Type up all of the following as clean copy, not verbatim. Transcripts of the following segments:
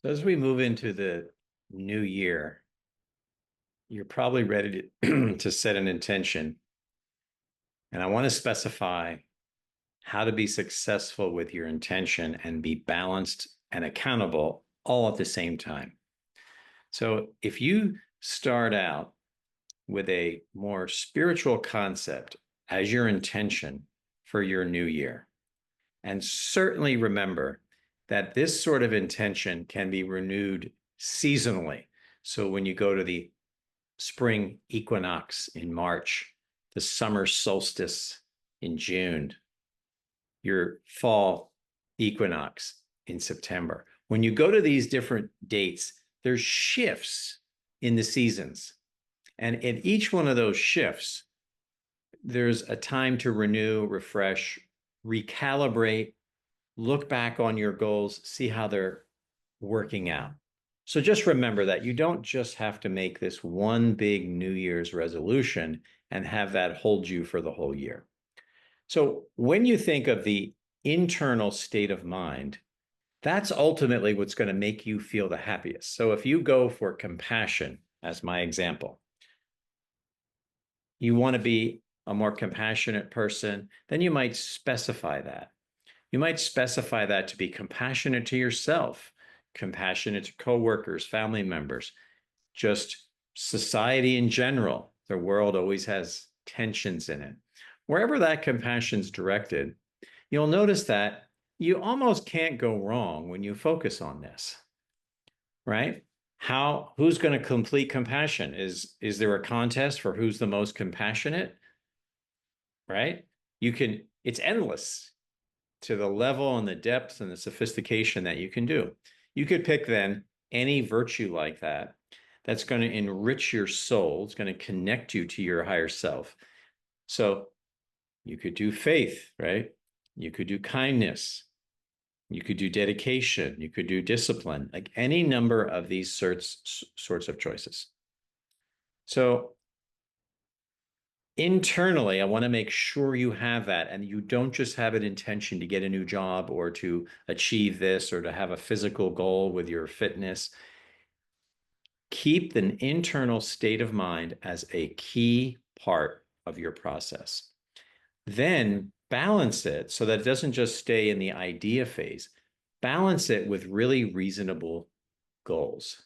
So as we move into the new year, you're probably ready to, to set an intention. And I want to specify how to be successful with your intention and be balanced and accountable all at the same time. So if you start out with a more spiritual concept as your intention for your new year, and certainly remember that this sort of intention can be renewed seasonally. So when you go to the spring equinox in March, the summer solstice in June, your fall equinox in September. When you go to these different dates, there's shifts in the seasons. And at each one of those shifts, there's a time to renew, refresh, recalibrate, look back on your goals, see how they're working out. So just remember that you don't just have to make this one big New Year's resolution and have that hold you for the whole year. So when you think of the internal state of mind, that's ultimately what's going to make you feel the happiest. So if you go for compassion, as my example, you want to be a more compassionate person, then you might specify that. You might specify that to be compassionate to yourself, compassionate to coworkers, family members, just society in general. The world always has tensions in it. Wherever that compassion's directed, you'll notice that you almost can't go wrong when you focus on this, right? Who's going to complete compassion? Is there a contest for who's the most compassionate, right? It's endless to the level and the depth and the sophistication that you can do. You could pick then any virtue like that that's going to enrich your soul. It's going to connect you to your higher self. So you could do faith, right? You could do kindness. You could do dedication. You could do discipline, like any number of these sorts of choices. So internally, I want to make sure you have that and you don't just have an intention to get a new job or to achieve this or to have a physical goal with your fitness. Keep the internal state of mind as a key part of your process. Then balance it so that it doesn't just stay in the idea phase. Balance it with really reasonable goals.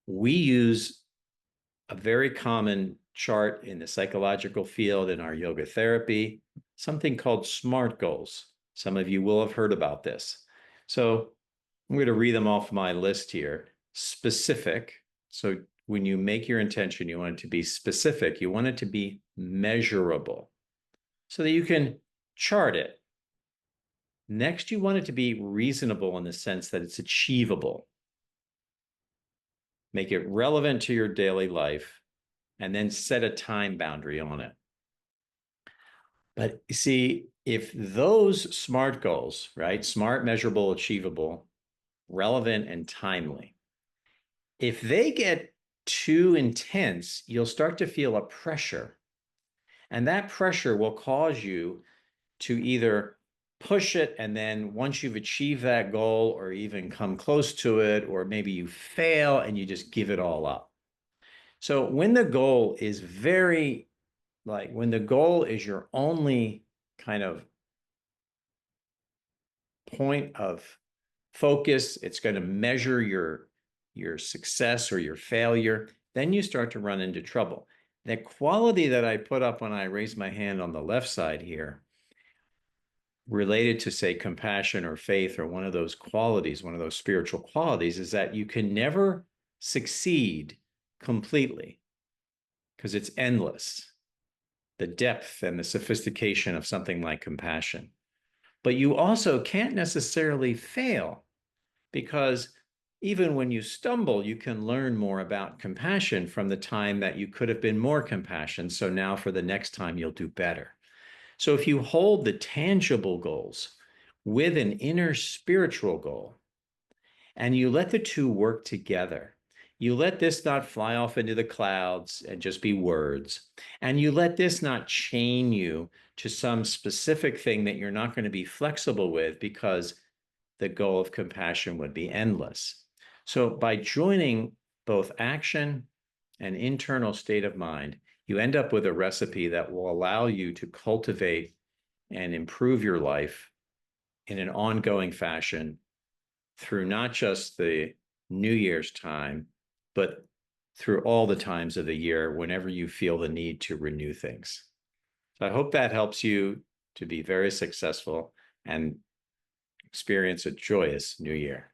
We use a very common chart in the psychological field in our yoga therapy, something called SMART goals. Some of you will have heard about this. So I'm going to read them off my list here. Specific. So when you make your intention, you want it to be specific. You want it to be measurable so that you can chart it. Next, you want it to be reasonable in the sense that it's achievable. Make it relevant to your daily life and then set a time boundary on it. But you see, if those SMART goals, right, smart, measurable, achievable, relevant, and timely, if they get too intense, you'll start to feel a pressure. And that pressure will cause you to either push it and then once you've achieved that goal or even come close to it, or maybe you fail and you just give it all up. So when the goal is when the goal is your only kind of point of focus, it's going to measure your success or your failure, then you start to run into trouble. The quality that I put up when I raised my hand on the left side here, related to, say, compassion or faith or one of those qualities, one of those spiritual qualities, is that you can never succeed completely because it's endless, the depth and the sophistication of something like compassion. But you also can't necessarily fail because even when you stumble, you can learn more about compassion from the time that you could have been more compassionate. So now for the next time, you'll do better. So if you hold the tangible goals with an inner spiritual goal and you let the two work together, you let this not fly off into the clouds and just be words, and you let this not chain you to some specific thing that you're not going to be flexible with because the goal of compassion would be endless. So by joining both action and internal state of mind, you end up with a recipe that will allow you to cultivate and improve your life in an ongoing fashion through not just the New Year's time, but through all the times of the year whenever you feel the need to renew things. So I hope that helps you to be very successful and experience a joyous new year.